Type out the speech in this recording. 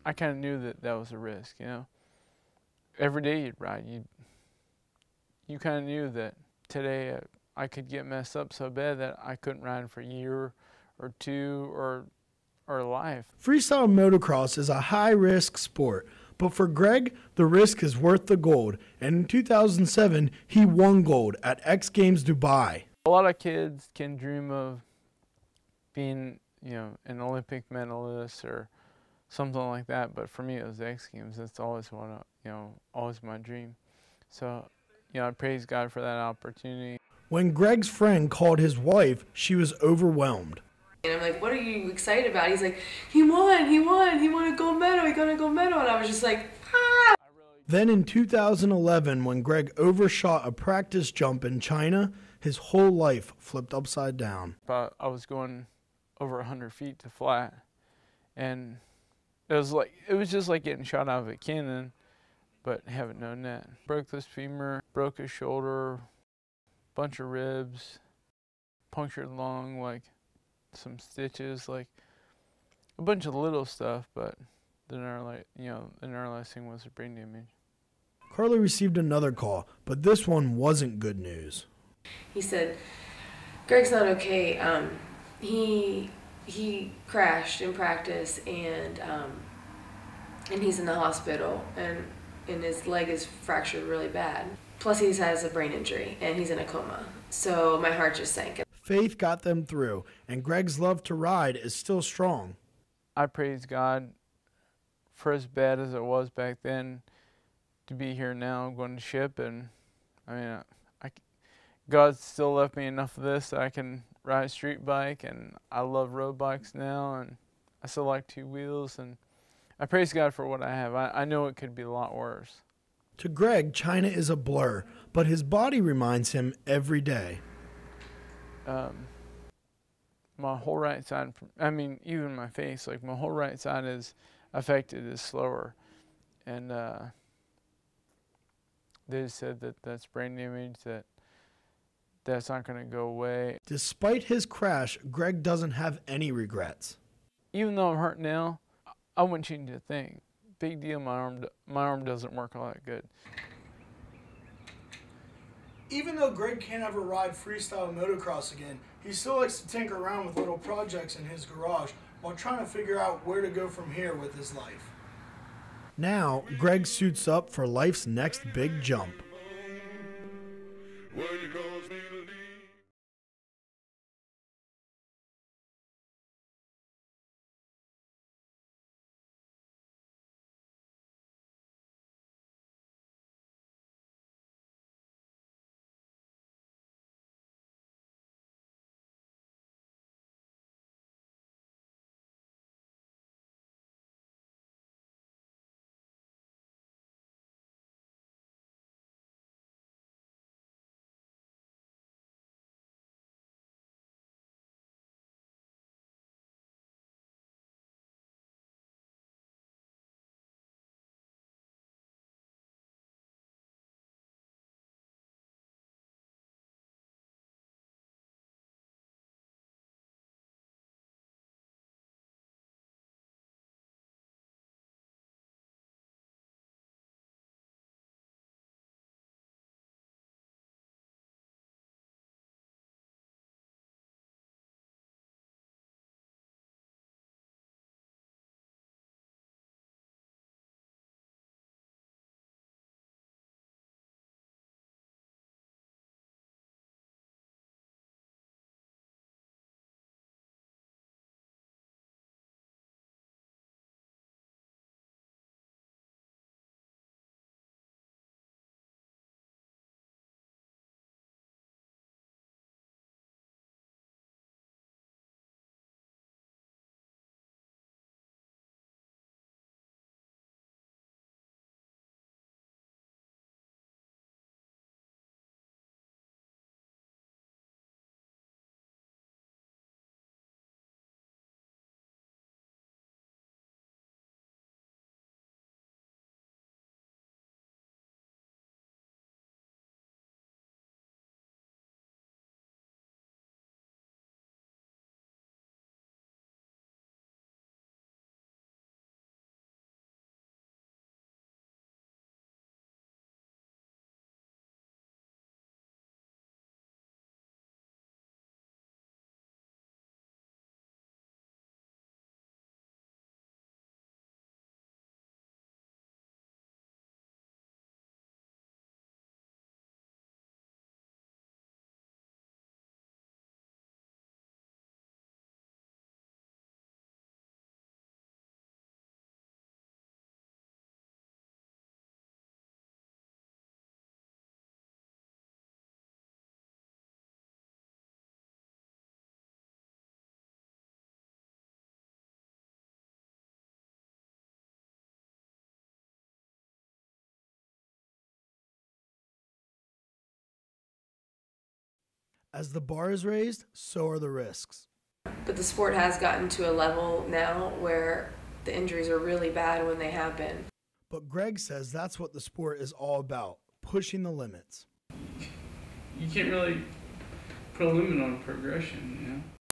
I kind of knew that that was a risk, you know. Every day you'd ride, you kind of knew that today I could get messed up so bad that I couldn't ride for a year or two or life. Freestyle motocross is a high-risk sport, but for Greg, the risk is worth the gold, and in 2007, he won gold at X Games Dubai. A lot of kids can dream of being, you know, an Olympic medalist or something like that, but for me it was X Games. That's always always my dream. So, you know, I praise God for that opportunity. When Greg's friend called his wife, she was overwhelmed. And I'm like, what are you excited about? He's like, he won a gold medal, he got a gold medal. And I was just like, ah! Then in 2011, when Greg overshot a practice jump in China, his whole life flipped upside down. But I was going over 100 feet to flat, and it was just like getting shot out of a cannon, but haven't known that. Broke this femur, broke his shoulder, bunch of ribs, punctured lung, like some stitches, like a bunch of little stuff, but the neuralizing thing was the brain damage. Carly received another call, but this one wasn't good news. He said, Greg's not okay. He crashed in practice, and he's in the hospital, and his leg is fractured really bad. Plus he has a brain injury, and he's in a coma. So my heart just sank. Faith got them through, and Greg's love to ride is still strong. I praise God for as bad as it was back then to be here now going to ship, and I mean, God still left me enough of this that I can ride a street bike, and I love road bikes now, and I still like two wheels, and I praise God for what I have. I know it could be a lot worse. To Greg, China is a blur, but his body reminds him every day. My whole right side, I mean, even my face, like my whole right side is affected, is slower. And they just said that that's brain damage, that's not going to go away. Despite his crash, Greg doesn't have any regrets. Even though I'm hurt now, I wouldn't change a thing. Big deal, my arm doesn't work all that good. Even though Greg can't ever ride freestyle motocross again, he still likes to tinker around with little projects in his garage while trying to figure out where to go from here with his life. Now, Greg suits up for life's next big jump. As the bar is raised, so are the risks. But the sport has gotten to a level now where the injuries are really bad when they happen. But Greg says that's what the sport is all about, pushing the limits. You can't really put a limit on progression, you know?